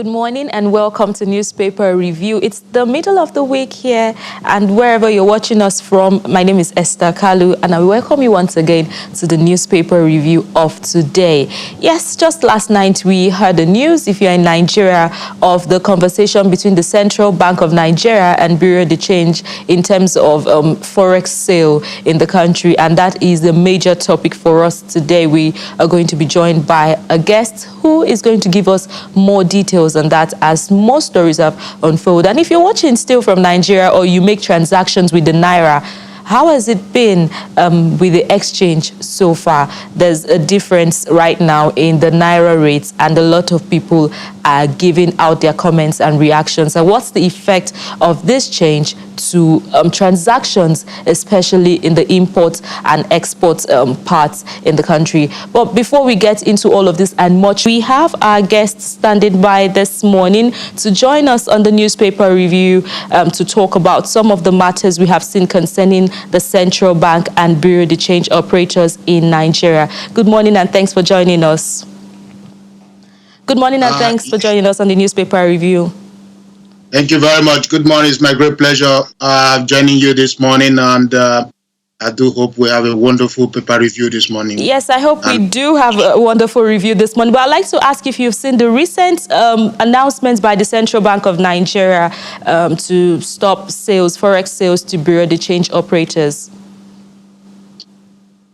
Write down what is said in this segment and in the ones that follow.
Good morning and welcome to Newspaper Review. It's the middle of the week here, and wherever you're watching us from, my name is Esther, Kalu, and I welcome you once again to the Newspaper Review of today. Yes, just last night we heard the news, if you're in Nigeria, of the conversation between the Central Bank of Nigeria and Bureau de Change in terms of forex sale in the country, and that is the major topic for us today. We are going to be joined by a guest who is going to give us more details on that as more stories have unfolded. And if you're watching still from Nigeria or you make transactions with the Naira, how has it been with the exchange so far? There's a difference right now in the Naira rates, and a lot of people are giving out their comments and reactions. And what's the effect of this change to transactions, especially in the import and export parts in the country? But before we get into all of this and much, we have our guests standing by this morning to join us on the Newspaper Review to talk about some of the matters we have seen concerning the Central Bank and Bureau de Change operators in Nigeria. Good morning and thanks for joining us. Good morning and thanks for joining us on the Newspaper Review. Thank you very much. Good morning. It's my great pleasure joining you this morning, and I do hope we have a wonderful paper review this morning. Yes, I hope we do have a wonderful review this morning. But I'd like to ask if you've seen the recent announcements by the Central Bank of Nigeria to stop sales, forex sales to Bureau de Change operators.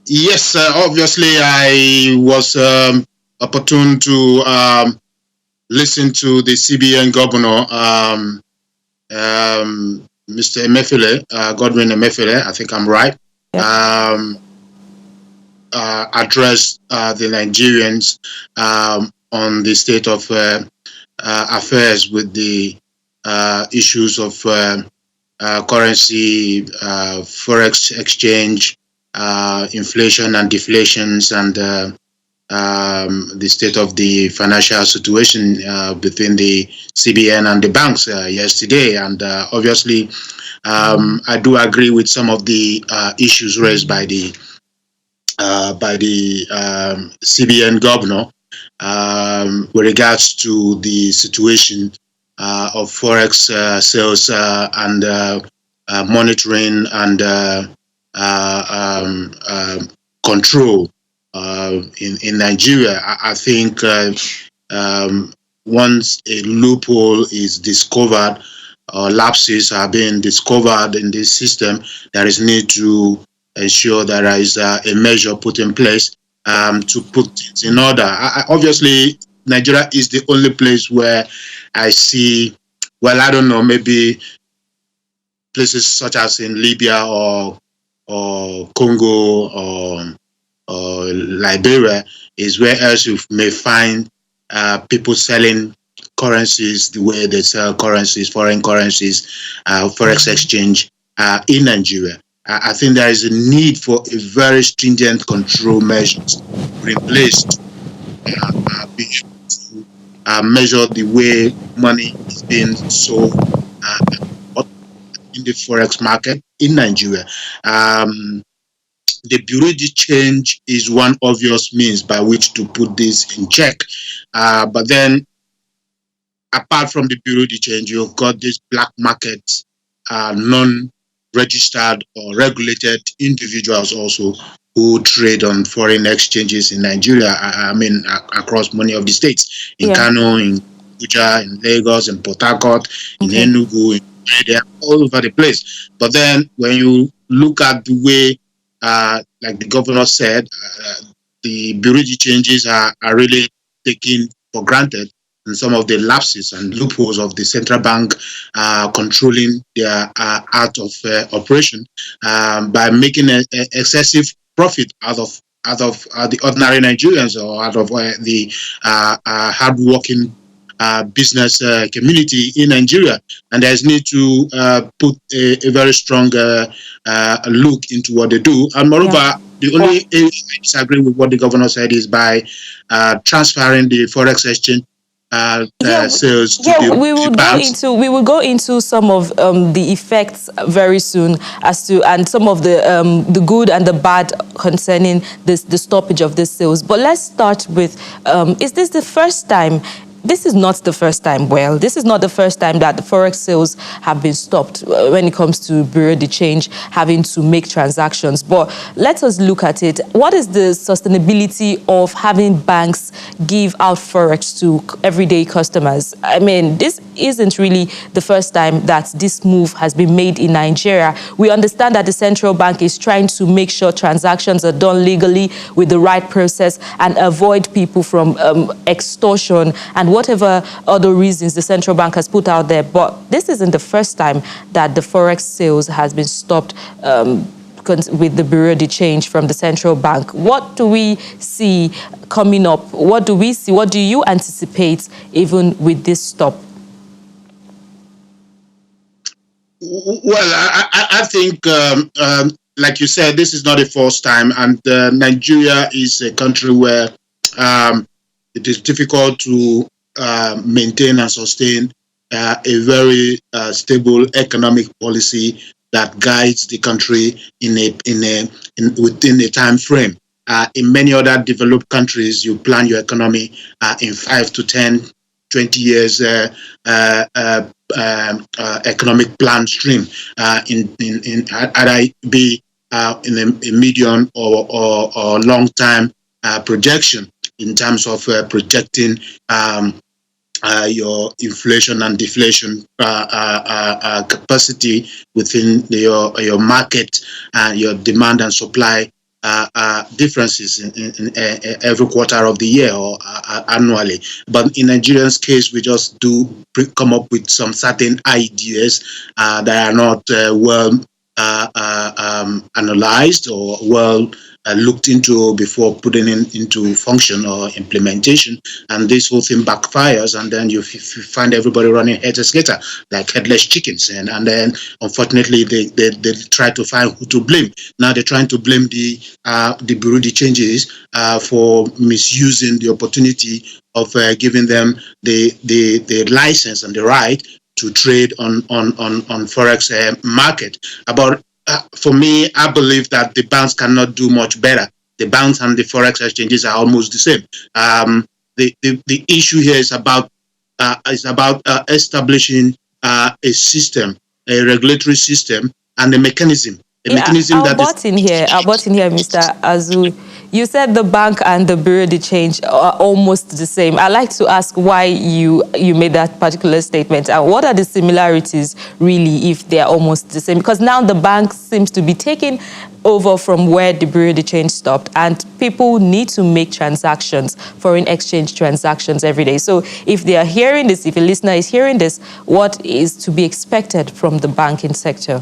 Yes, obviously I was opportune to listen to the CBN governor, Mr. Emefiele, Godwin Emefiele, I think I'm right, address the Nigerians on the state of affairs with the issues of currency, forex exchange, inflation and deflations, and the state of the financial situation between the CBN and the banks yesterday. And obviously, I do agree with some of the issues raised by the CBN governor with regards to the situation of forex sales and monitoring and control in Nigeria. I think once a loophole is discovered or lapses are being discovered in this system, there is need to ensure there is a measure put in place to put things in order. Obviously, Nigeria is the only place where I see, well, I don't know, maybe places such as in Libya or Congo or Liberia is where else you may find people selling currencies the way they sell currencies, foreign currencies, forex exchange in Nigeria. I think there is a need for a very stringent control measures put in place to be able to measure the way money is being sold in the forex market in Nigeria. The Bureau de Change is one obvious means by which to put this in check. But then, apart from the Bureau de Change, you've got this black market, non-registered or regulated individuals also who trade on foreign exchanges in Nigeria. I mean, across many of the states, in Kano, in Abuja, in Lagos, in Port Harcourt, in Enugu, they are all over the place. But then, when you look at the way like the governor said, the Bureau de Changes are really taken for granted in some of the lapses and loopholes of the central bank controlling their art of operation by making an excessive profit out of the ordinary Nigerians or out of the hardworking business community in Nigeria. And there's need to put a very strong look into what they do. And moreover, the only area I disagree with what the governor said is by transferring the forex exchange sales to the banks. We will go into some of the effects very soon as to, and some of the good and the bad concerning the stoppage of these sales. But let's start with, is this the first time this is not the first time. Well, this is not the first time that the forex sales have been stopped when it comes to Bureau de Change having to make transactions. But let us look at it. What is the sustainability of having banks give out forex to everyday customers? I mean, this isn't really the first time that this move has been made in Nigeria. We understand that the central bank is trying to make sure transactions are done legally with the right process and avoid people from extortion and whatever other reasons the central bank has put out there. But this isn't the first time that the forex sales has been stopped with the Bureau de Change from the central bank. What do we see coming up? What do we see? What do you anticipate even with this stop? Well, I think, like you said, this is not the first time, and Nigeria is a country where it is difficult to maintain and sustain a very stable economic policy that guides the country within a time frame. In many other developed countries, you plan your economy in 5 to 10, 20 years economic plan stream, either be in a medium or long time projection in terms of projecting your inflation and deflation capacity within your market, your demand and supply differences in every quarter of the year or annually. But in Nigerians' case, we just do come up with some certain ideas that are not well analyzed or well looked into before putting into function or implementation, and this whole thing backfires, and then you find everybody running head-to-scatter like headless chickens, and then unfortunately they try to find who to blame. Now they're trying to blame the Bureau de Changes for misusing the opportunity of giving them the license and the right to trade on forex market. But for me, I believe that the banks cannot do much better. The banks and the forex exchanges are almost the same. The issue here is about establishing a system, a regulatory system, and a mechanism. I'll butt in here, Mr. Azu. You said the bank and the Bureau de Change are almost the same. I'd like to ask why you made that particular statement. And what are the similarities, really, if they're almost the same? Because now the bank seems to be taking over from where the Bureau de Change stopped, and people need to make transactions, foreign exchange transactions every day. So if they are hearing this, if a listener is hearing this, what is to be expected from the banking sector?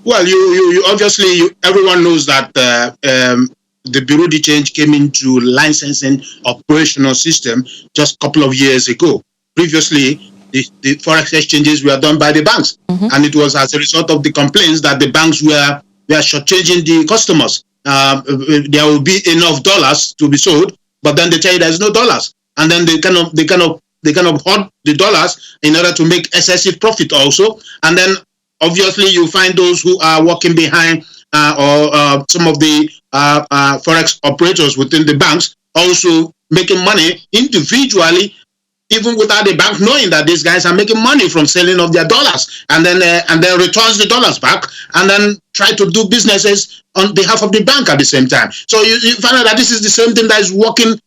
Well, you obviously, everyone knows that the Bureau de Change came into licensing operational system just a couple of years ago. Previously, the forex exchanges were done by the banks, and it was as a result of the complaints that the banks were shortchanging the customers. There will be enough dollars to be sold, but then they tell you there's no dollars, and then they kind of hoard the dollars in order to make excessive profit also, and then obviously you find those who are working behind or some of the forex operators within the banks also making money individually, even without the bank knowing that these guys are making money from selling of their dollars, and then returns the dollars back, and then try to do businesses on behalf of the bank at the same time. So you find out that this is the same thing that is working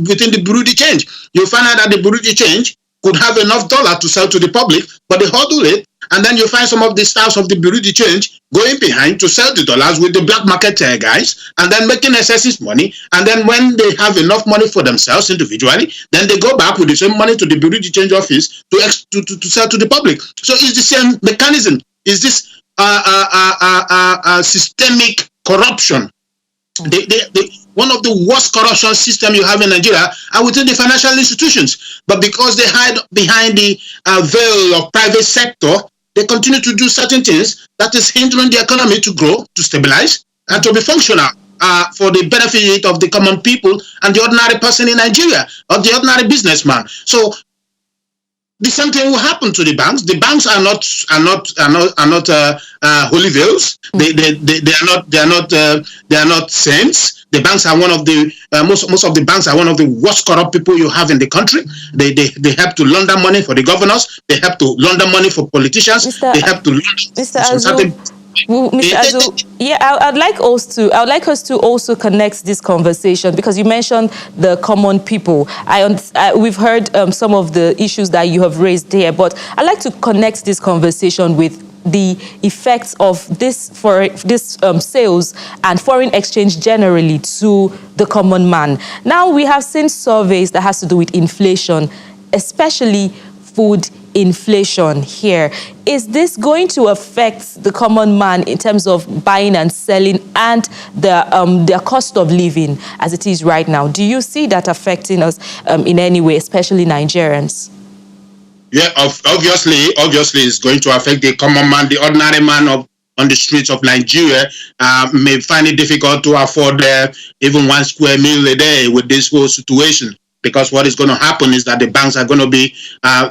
within the Bureau de Change. You find out that the Bureau de Change could have enough dollar to sell to the public, but they hodl it, and then you find some of the staffs of the Bureau de Change going behind to sell the dollars with the black market guys, and then making excessive money, and then when they have enough money for themselves individually, then they go back with the same money to the Bureau de Change office to sell to the public. So it's the same mechanism. Is this systemic corruption? One of the worst corruption systems you have in Nigeria are within the financial institutions. But because they hide behind the veil of private sector, they continue to do certain things that is hindering the economy to grow, to stabilize, and to be functional for the benefit of the common people and the ordinary person in Nigeria, or the ordinary businessman. So the same thing will happen to the banks. The banks are not holy whales. They are not saints. The banks are one of the most of the banks are one of the worst corrupt people you have in the country. They help to launder money for the governors. They help to launder money for politicians. They help to Mr. Azu, Mr. Azu, yeah, I'd like us to also connect this conversation, because you mentioned the common people. We've heard some of the issues that you have raised here, but I'd like to connect this conversation with the effects of this sales and foreign exchange generally to the common man. Now, we have seen surveys that has to do with inflation, especially food inflation here. Is this going to affect the common man in terms of buying and selling and their cost of living as it is right now? Do you see that affecting us in any way, especially Nigerians? Yeah, obviously it's going to affect the common man, the ordinary man on the streets of Nigeria. May find it difficult to afford even 1 square meal a day with this whole situation. Because what is going to happen is that the banks are going to be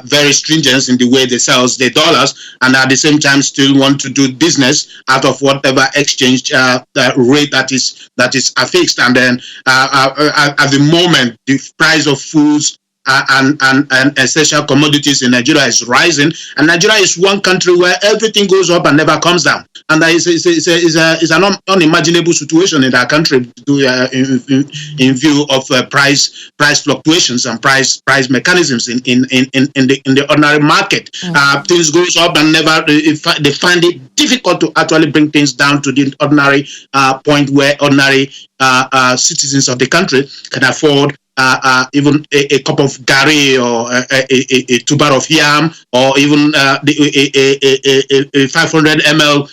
very stringent in the way they sell their dollars, and at the same time still want to do business out of whatever exchange rate that is affixed. And then at the moment, the price of foods and essential commodities in Nigeria is rising, and Nigeria is one country where everything goes up and never comes down, and that is an unimaginable situation in our country in view of price fluctuations and price mechanisms in the ordinary market. Things goes up and never they find it difficult to actually bring things down to the ordinary point where ordinary citizens of the country can afford even a cup of gari or a tuber of yam, or even a 500 ml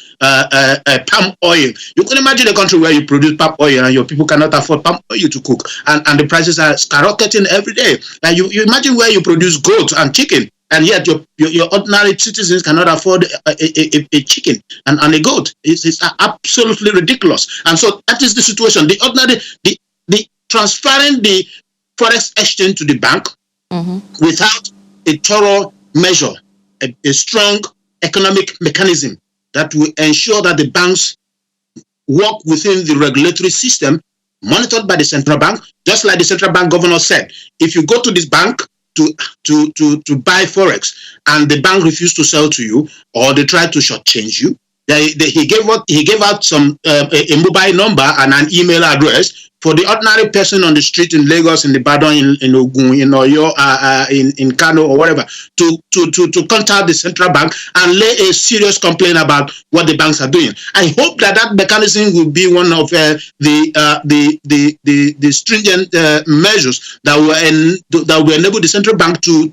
palm oil. You can imagine a country where you produce palm oil and your people cannot afford palm oil to cook, and the prices are skyrocketing every day. And you imagine where you produce goat and chicken, and yet your ordinary citizens cannot afford a chicken and a goat. It's absolutely ridiculous. And so that is the situation. The ordinary, the transferring the forex exchange to the bank without a thorough measure, a strong economic mechanism that will ensure that the banks work within the regulatory system monitored by the central bank. Just like the central bank governor said, if you go to this bank to buy forex and the bank refused to sell to you, or they try to shortchange you, he gave out some a mobile number and an email address for the ordinary person on the street in Lagos, in Ibadan, in Ogun, in Oyo, in Kano, or whatever, to contact the central bank and lay a serious complaint about what the banks are doing. I hope that mechanism will be one of the stringent measures that will enable the central bank to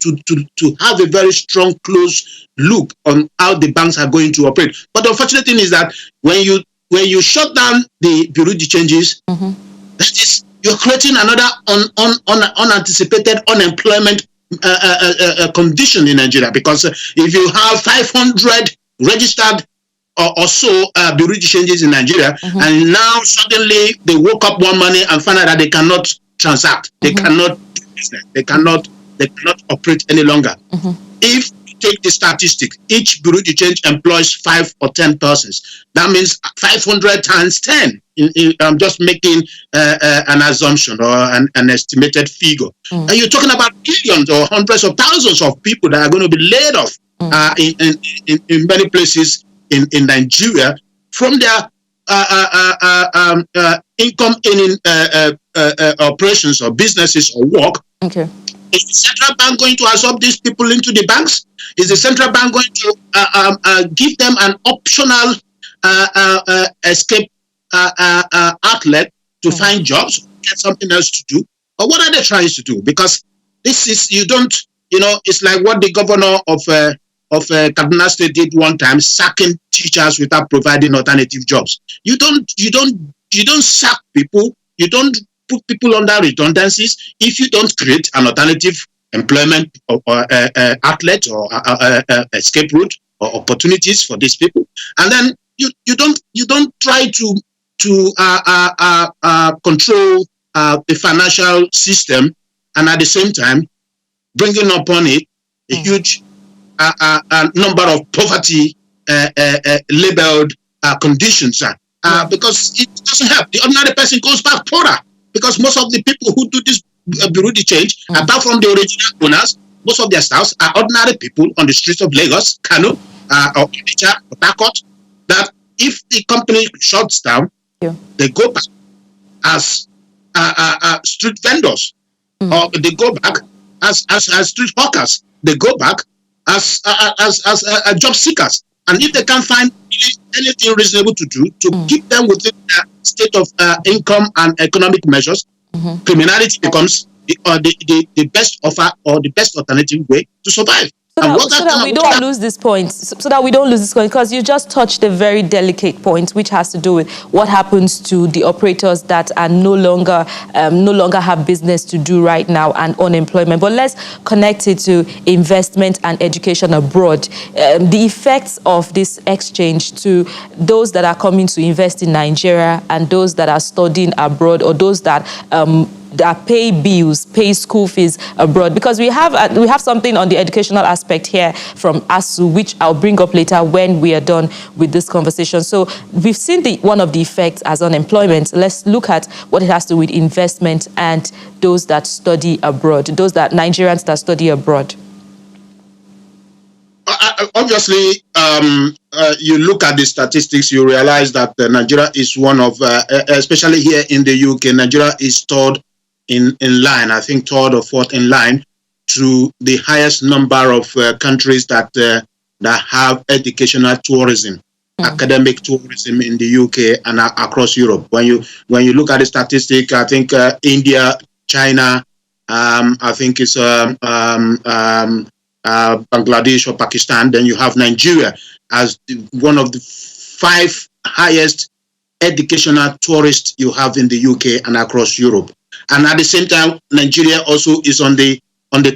have a very strong, close look on how the banks are going to operate. But the unfortunate thing is that when you shut down the bureau de changes, that is, you're creating another unanticipated unemployment condition in Nigeria. Because if you have 500 registered or so bureau de changes in Nigeria, and now suddenly they woke up one morning and found out that they cannot transact, they cannot do business, they cannot operate any longer. If take the statistic, each bureau de change employs 5 or 10 persons. That means 500 times 10. I'm just making an assumption or an estimated figure. And you're talking about millions or hundreds of thousands of people that are going to be laid off in many places in Nigeria from their income earning operations or businesses or work. Okay. Is the central bank going to absorb these people into the banks? Is the central bank going to give them an optional escape outlet to find jobs, get something else to do? Or what are they trying to do? Because this is, it's like what the governor of Kaduna State did one time, sacking teachers without providing alternative jobs. You don't sack people. You don't put people under redundancies if you don't create an alternative employment or outlet or escape route or opportunities for these people. And then you don't try to control the financial system, and at the same time bringing upon it a huge number of poverty labeled conditions, because it doesn't help. The ordinary person goes back poorer, because most of the people who do this bureau de change, apart from the original owners, most of their staffs are ordinary people on the streets of Lagos, Kalu, or Onitsha, or Takot, that if the company shuts down, they go back as street vendors, or they go back as street hawkers. They go back as job seekers. And if they can't find anything reasonable to do to keep them within their state of income and economic measures, criminality becomes the best offer or the best alternative way to survive. So that we don't lose this point, because you just touched a very delicate point, which has to do with what happens to the operators that are no longer have business to do right now, and unemployment. But let's connect it to investment and education abroad. The effects of this exchange to those that are coming to invest in Nigeria and those that are studying abroad, or those that pay bills, pay school fees abroad, because we have something on the educational aspect here from Azu, which I'll bring up later when we are done with this conversation. So we've seen one of the effects as unemployment. Let's look at what it has to do with investment and those that study abroad, Nigerians that study abroad. Obviously, you look at the statistics, you realize that Nigeria is one of, especially here in the UK, Nigeria is third in line, I think third or fourth in line to the highest number of countries that have educational tourism, academic tourism in the UK and across Europe. When you look at the statistic, I think India, China, I think it's Bangladesh or Pakistan. Then you have Nigeria as one of the 5 highest educational tourists you have in the UK and across Europe. And at the same time, Nigeria also is on the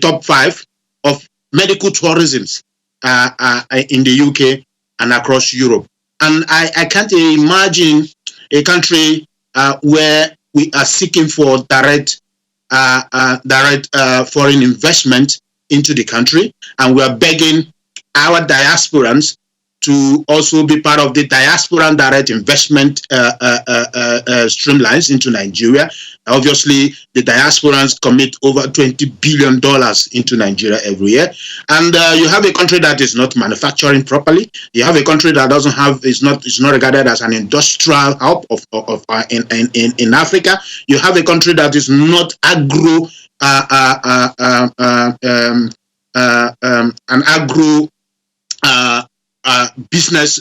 top 5 of medical tourism in the UK and across Europe. And I can't imagine a country where we are seeking for direct foreign investment into the country, and we are begging our diasporans to also be part of the diaspora direct investment streamlines into Nigeria. Obviously, the diasporans commit over $20 billion into Nigeria every year. And you have a country that is not manufacturing properly. You have a country that is not regarded as an industrial hub in Africa. You have a country that is not business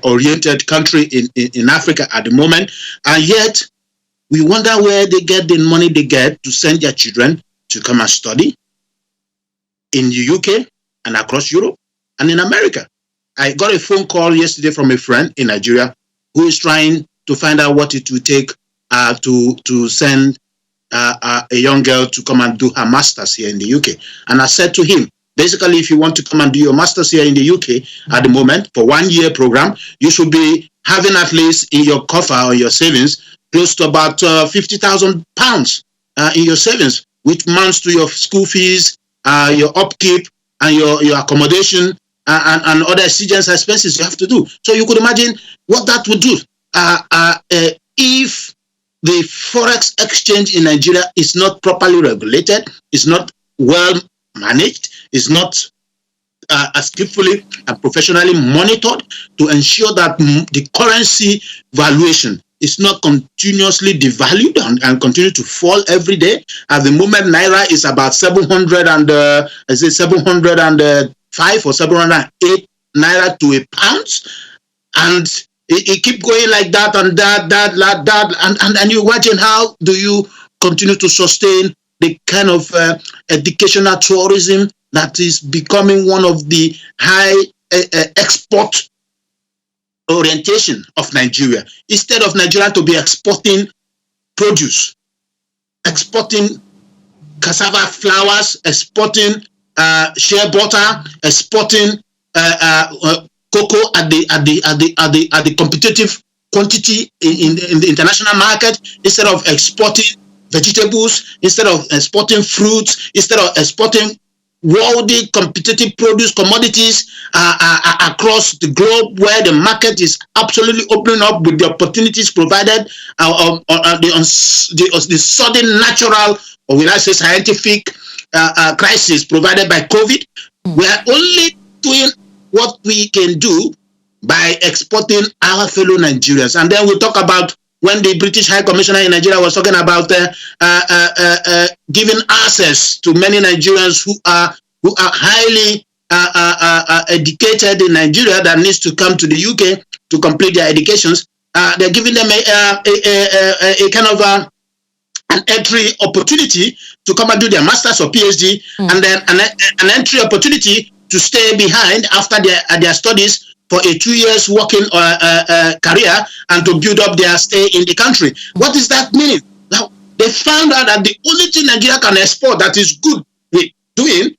oriented country in Africa at the moment, and yet we wonder where they get the money they get to send their children to come and study in the UK and across Europe and in America. I got a phone call yesterday from a friend in Nigeria who is trying to find out what it will take to send a young girl to come and do her master's here in the UK. And I said to him, basically, if you want to come and do your master's here in the UK at the moment for 1-year program, you should be having at least in your coffer or your savings close to about £50,000 in your savings, which amounts to your school fees, your upkeep, and your accommodation and other exigent expenses you have to do. So you could imagine what that would do if the forex exchange in Nigeria is not properly regulated, is not well managed, is not skillfully and professionally monitored to ensure that the currency valuation is not continuously devalued and continue to fall every day. At the moment, Naira is about 705 or 708 Naira to a pound. And it keep going like that and that. And you imagine how do you continue to sustain the kind of educational tourism that is becoming one of the high export orientation of Nigeria. Instead of Nigeria to be exporting produce, exporting cassava flowers, exporting shea butter, exporting cocoa at the competitive quantity in the international market, instead of exporting vegetables, instead of exporting fruits, instead of exporting worldly competitive produce commodities across the globe, where the market is absolutely opening up with the opportunities provided, the sudden natural, or will I say scientific, crisis provided by COVID. We are only doing what we can do by exporting our fellow Nigerians. And then we talk about when the British High Commissioner in Nigeria was talking about giving access to many Nigerians who are highly educated in Nigeria that needs to come to the UK to complete their educations. They're giving them a kind of an entry opportunity to come and do their master's or PhD, and then an entry opportunity to stay behind after their studies for a 2 years working career and to build up their stay in the country. What does that mean? Now, they found out that the only thing Nigeria can export that is good with doing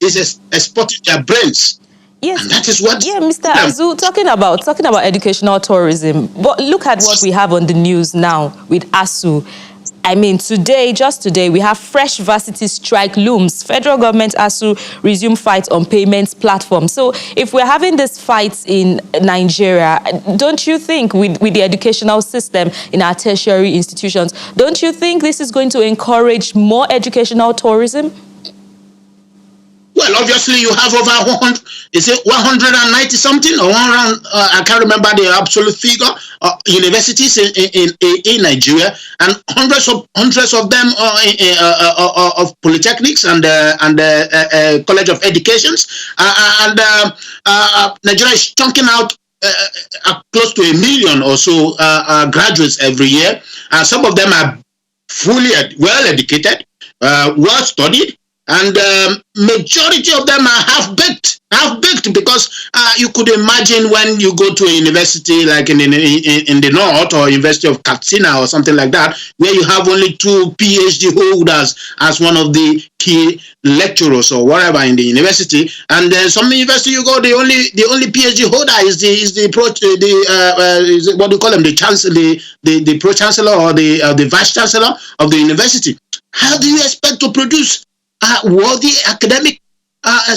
is exporting their brains. Yes, and that is what. Yeah, Mr. Azu, talking about educational tourism. But look at what we have on the news now with ASU. I mean, just today, we have fresh varsity strike looms. Federal government ASU resume fight on payments platform. So if we're having this fight in Nigeria, don't you think with the educational system in our tertiary institutions, don't you think this is going to encourage more educational tourism? Well, obviously, you have over 100, is it 190 something or 100? I can't remember the absolute figure. Universities in Nigeria, and hundreds of them of polytechnics and College of Educations, and Nigeria is chunking out close to 1 million or so graduates every year. Some of them are fully well educated, well studied. And majority of them are half-baked because you could imagine when you go to a university like in the north, or University of Katsina or something like that, where you have only 2 PhD holders as one of the key lecturers or whatever in the university, and then some university you go, the only PhD holder is what do you call them, the chancellor, the pro chancellor or the vice chancellor of the university. How do you expect to produce worthy academic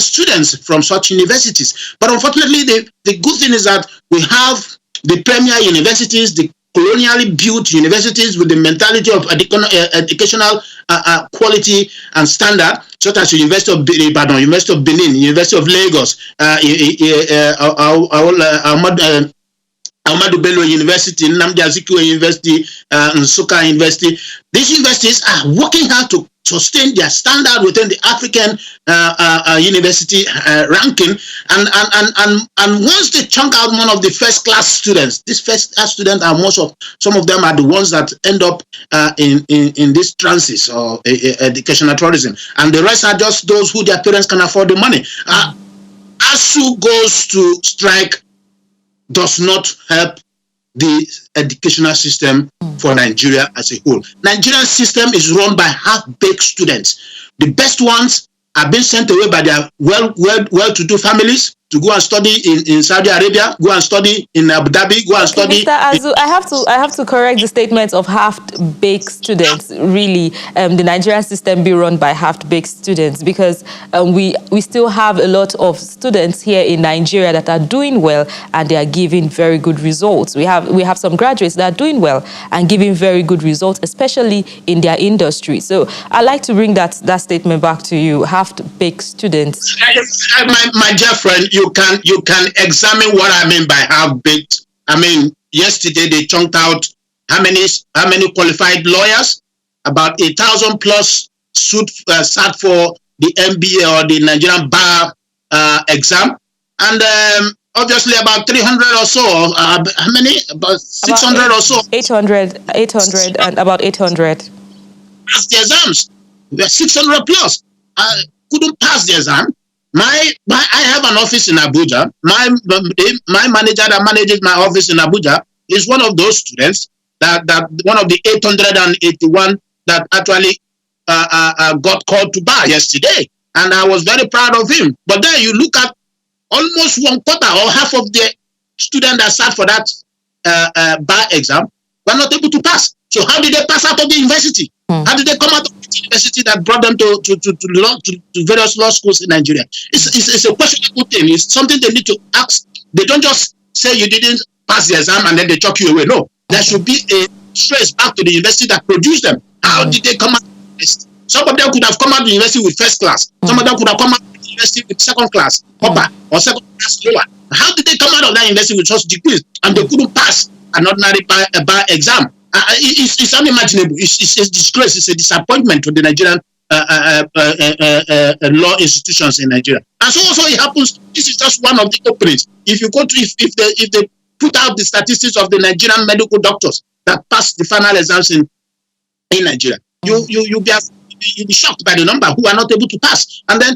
students from such universities? But unfortunately, the good thing is that we have the premier universities, the colonially built universities with the mentality of educational quality and standard, such as University of Ibadan, University of Benin, University of Lagos, Ahmadu Bello University, Nnamdi Azikiwe University, Nsukka University. These universities are working hard to sustain their standard within the African university ranking, and once they chunk out one of the first class students, these first class students are some of them are the ones that end up in this transit or educational tourism, and the rest are just those who their parents can afford the money. ASU goes to strike does not help the educational system for Nigeria as a whole. Nigerian system is run by half-baked students. The best ones are being sent away by their well-to-do families to go and study in Saudi Arabia, go and study in Abu Dhabi, go and study. Mr. Azu, I have to correct the statement of half-baked students. Really, the Nigerian system be run by half-baked students, because we still have a lot of students here in Nigeria that are doing well and they are giving very good results. We have some graduates that are doing well and giving very good results, especially in their industry. So I'd like to bring that statement back to you. Half-baked students. My dear friend, you can examine what I mean by half-baked. I mean, yesterday they chunked out how many qualified lawyers? About 1,000 plus sat for the MBA or the Nigerian bar exam, and obviously about 300 or so. How many? About 600 or so. 800 and about 800. Passed the exams. We are 600 plus. Couldn't pass the exam. I have an office in Abuja. My manager that manages my office in Abuja is one of those students that one of the 881 that actually got called to bar yesterday, and I was very proud of him. But then you look at almost 1/4 or half of the students that sat for that bar exam were not able to pass. So how did they pass out of the university? How did they come out of the university that brought them to various law schools in Nigeria? It's a questionable thing. It's something they need to ask. They don't just say you didn't pass the exam and then they chuck you away. No, there should be a trace back to the university that produced them. How did they come out of the university? Some of them could have come out of the university with first class. Some of them could have come out of the university with second class, upper, or second class lower. How did they come out of that university with such degrees and they couldn't pass an ordinary bar exam? It's unimaginable. It's a disgrace. It's a disappointment to the Nigerian law institutions in Nigeria. And so also it happens. This is just one of the openings. If you go to if they put out the statistics of the Nigerian medical doctors that passed the final exams in Nigeria, you'll be shocked by the number who are not able to pass. And then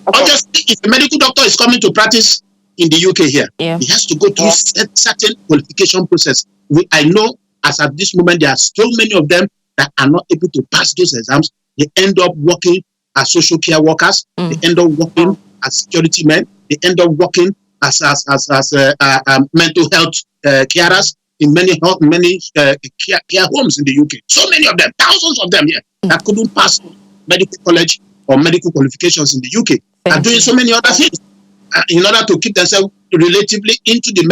obviously, if a medical doctor is coming to practice in the UK here, he has to go through certain qualification process. I know as at this moment, there are so many of them that are not able to pass those exams. They end up working as social care workers. They end up working as security men. They end up working as mental health carers in many care homes in the UK. So many of them, thousands of them here, that couldn't pass medical college or medical qualifications in the UK, are doing so many other things in order to keep themselves relatively into the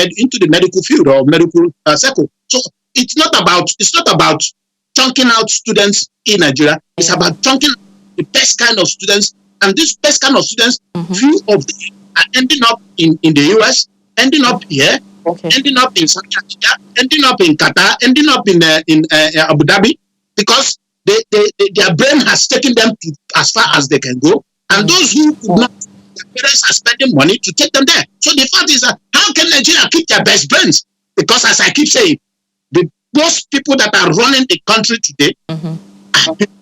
medical field or medical circle. So it's not about chunking out students in Nigeria. It's about chunking the best kind of students, and these best kind of students, few of them are ending up in the US, ending up here, ending up in Saudi Arabia, ending up in Qatar, ending up in Abu Dhabi, because their brain has taken them to as far as they can go, and those who could not, their parents are spending money to take them there. So the fact is that how can Nigeria keep their best brains? Because as I keep saying, most people that are running the country today are people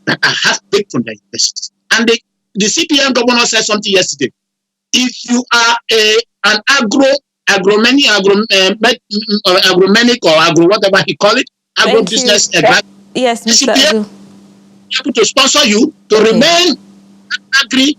that are half-baked from the universities. And the CPM governor said something yesterday. If you are an agromanic or agro whatever he call it, agro-business advisor, yes, the CPM is able to sponsor you to remain agri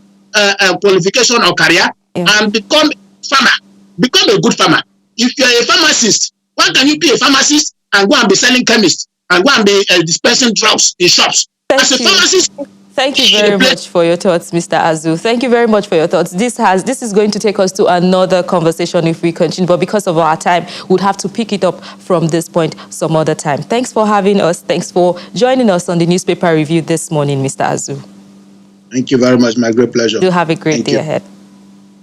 qualification or career and become a farmer. Become a good farmer. If you are a pharmacist, why can you be a pharmacist and go and be selling chemists and go and be dispensing drugs in shops? As a pharmacist. Thank you very much for your thoughts, Mr. Azu. Thank you very much for your thoughts. This is going to take us to another conversation if we continue, but because of our time, we'll have to pick it up from this point some other time. Thanks for having us. Thanks for joining us on the newspaper review this morning, Mr. Azu. Thank you very much. My great pleasure. Do have a great day ahead.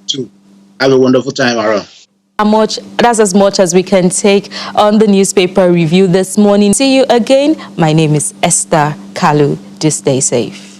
Too. Have a wonderful time around. That's as much as we can take on the newspaper review this morning. See you again. My name is Esther Kalu. Just stay safe.